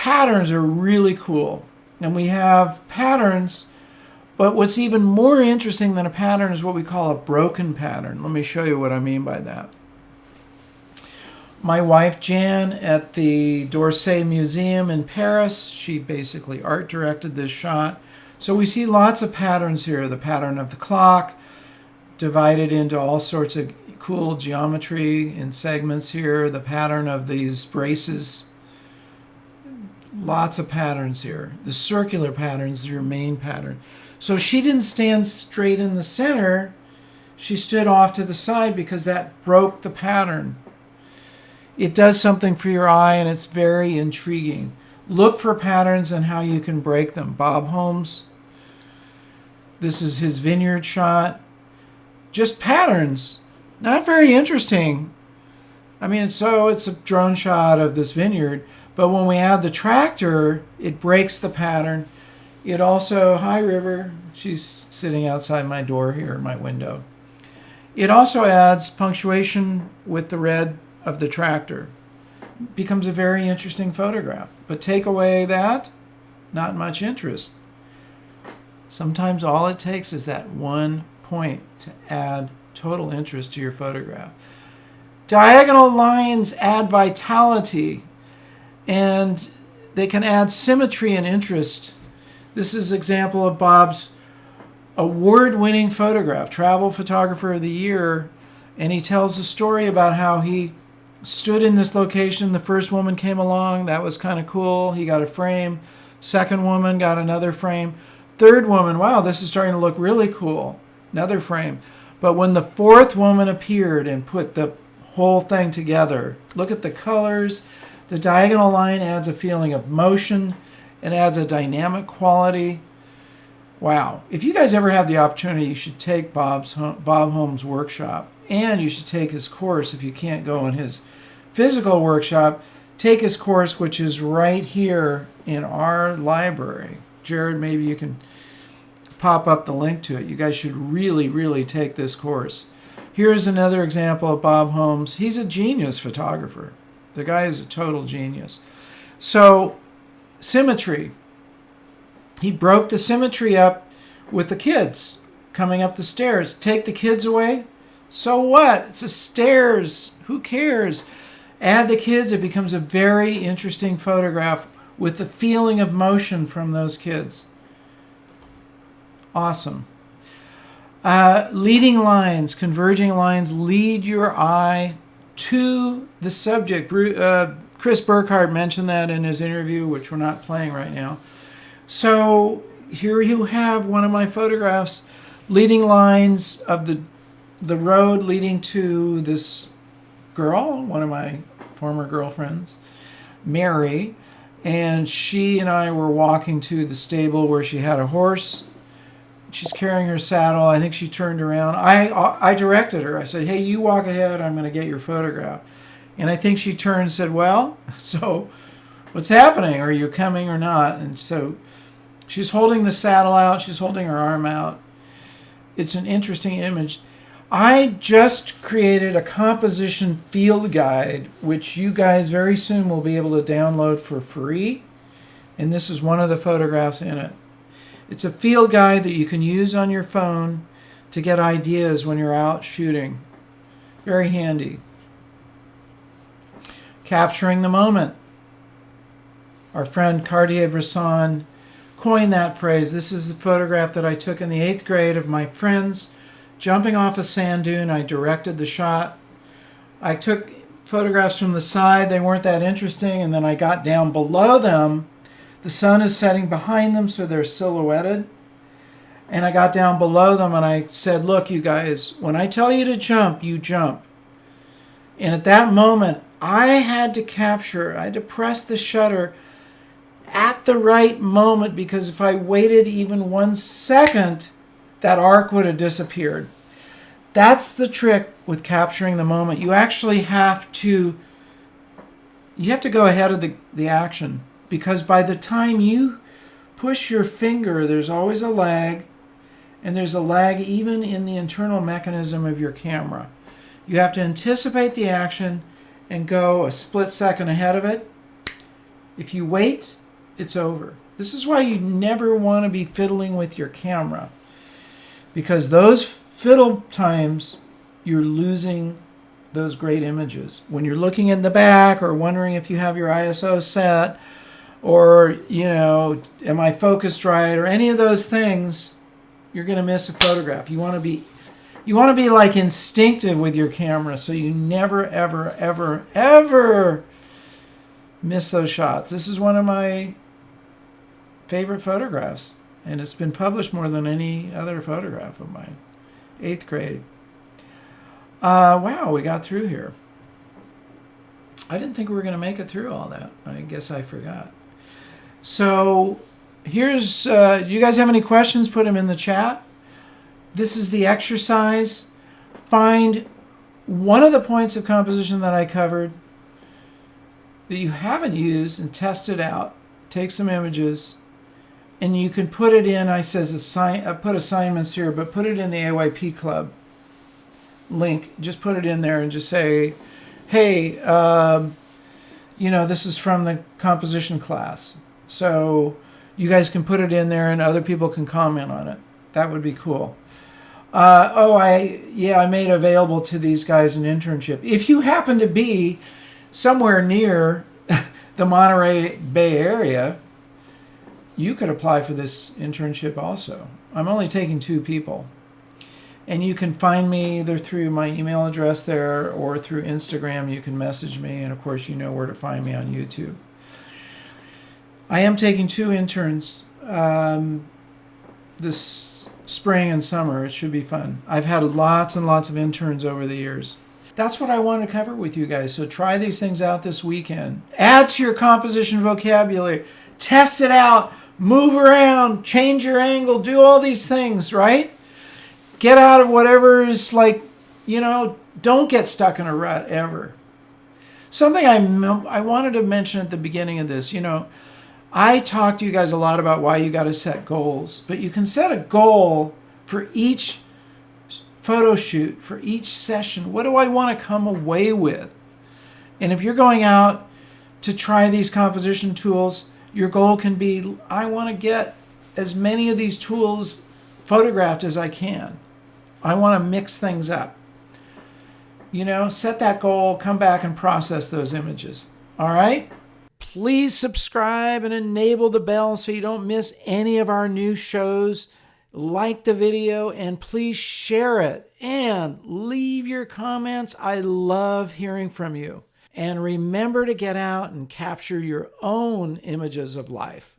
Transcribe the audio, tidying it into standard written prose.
patterns are really cool. And we have patterns, but what's even more interesting than a pattern is what we call a broken pattern. Let me show you what I mean by that. My wife Jan at the d'Orsay Museum in Paris, she basically art directed this shot. So we see lots of patterns here. The pattern of the clock, divided into all sorts of cool geometry in segments here. The pattern of these braces. Lots of patterns here. The circular patterns is your main pattern. So she didn't stand straight in the center. She stood off to the side because that broke the pattern. It does something for your eye, and it's very intriguing. Look for patterns and how you can break them. Bob Holmes, this is his vineyard shot. Just patterns. Not very interesting. I mean, it's a drone shot of this vineyard, but when we add the tractor, it breaks the pattern. It also, hi River, she's sitting outside my door here, my window. It also adds punctuation with the red of the tractor. Becomes a very interesting photograph. But take away that, not much interest. Sometimes all it takes is that one point to add total interest to your photograph. Diagonal lines add vitality, and they can add symmetry and interest. This is an example of Bob's award-winning photograph, Travel Photographer of the Year, and he tells a story about how he stood in this location. The first woman came along. That was kind of cool. He got a frame. Second woman got another frame. Third woman, wow, this is starting to look really cool. Another frame. But when the fourth woman appeared and put the whole thing together, look at the colors. The diagonal line adds a feeling of motion. It adds a dynamic quality. Wow. If you guys ever have the opportunity, you should take Bob Holmes' workshop. And you should take his course if you can't go in his physical workshop. Take his course, which is right here in our library. Jared, maybe you can pop up the link to it. You guys should really, really take this course. Here's another example of Bob Holmes. He's a genius photographer. The guy is a total genius. So, symmetry. He broke the symmetry up with the kids coming up the stairs. Take the kids away. So what? It's the stairs. Who cares? Add the kids. It becomes a very interesting photograph with the feeling of motion from those kids. Awesome. Leading lines, converging lines, lead your eye to the subject. Chris Burkhardt mentioned that in his interview, which we're not playing right now. So here you have one of my photographs, leading lines of the road leading to this girl, one of my former girlfriends, Mary, and she and I were walking to the stable where she had a horse. She's carrying her saddle. I think she turned around. I directed her. I said, hey, you walk ahead. I'm going to get your photograph. And I think she turned and said, well, so what's happening? Are you coming or not? And so she's holding the saddle out. She's holding her arm out. It's an interesting image. I just created a composition field guide, which you guys very soon will be able to download for free. And this is one of the photographs in it. It's a field guide that you can use on your phone to get ideas when you're out shooting. Very handy. Capturing the moment. Our friend Cartier-Bresson coined that phrase. This is the photograph that I took in the 8th grade of my friends jumping off a sand dune. I directed the shot. I took photographs from the side. They weren't that interesting. And then I got down below them. The sun is setting behind them, so they're silhouetted. And I got down below them and I said, look, you guys, when I tell you to jump, you jump. And at that moment, I had to press the shutter at the right moment, because if I waited even 1 second, that arc would have disappeared. That's the trick with capturing the moment. You actually have to go ahead of the action, because by the time you push your finger, there's always a lag, and there's a lag even in the internal mechanism of your camera. You have to anticipate the action and go a split second ahead of it, If you wait, it's over. This is why you never want to be fiddling with your camera, because those fiddle times, you're losing those great images. When you're looking in the back or wondering if you have your ISO set, or, am I focused right, or any of those things, you're going to miss a photograph. You want to be like instinctive with your camera, so you never, ever, ever, ever miss those shots. This is one of my favorite photographs, and it's been published more than any other photograph of mine. 8th grade. Wow, we got through here. I didn't think we were going to make it through all that. I guess I forgot. So here's, do you guys have any questions? Put them in the chat. This is the exercise. Find one of the points of composition that I covered that you haven't used and test it out. Take some images, and you can put it in. I put assignments here, but put it in the AYP Club link. Just put it in there and just say, hey, this is from the composition class. So you guys can put it in there and other people can comment on it. That would be cool. I made available to these guys an internship. If you happen to be somewhere near the Monterey Bay Area, you could apply for this internship also. I'm only taking 2 people. And you can find me either through my email address there or through Instagram. You can message me, and of course you know where to find me on YouTube. I am taking 2 interns this spring and summer. It should be fun. I've had lots and lots of interns over the years. That's what I want to cover with you guys. So try these things out this weekend. Add to your composition vocabulary. Test it out. Move around. Change your angle. Do all these things, right? Get out of whatever is don't get stuck in a rut ever. Something I wanted to mention at the beginning of this, I talked to you guys a lot about why you got to set goals, but you can set a goal for each photo shoot, for each session. What do I want to come away with? And if you're going out to try these composition tools, your goal can be, I want to get as many of these tools photographed as I can. I want to mix things up. Set that goal, come back and process those images. All right? Please subscribe and enable the bell so you don't miss any of our new shows. Like the video and please share it and leave your comments. I love hearing from you. And remember to get out and capture your own images of life.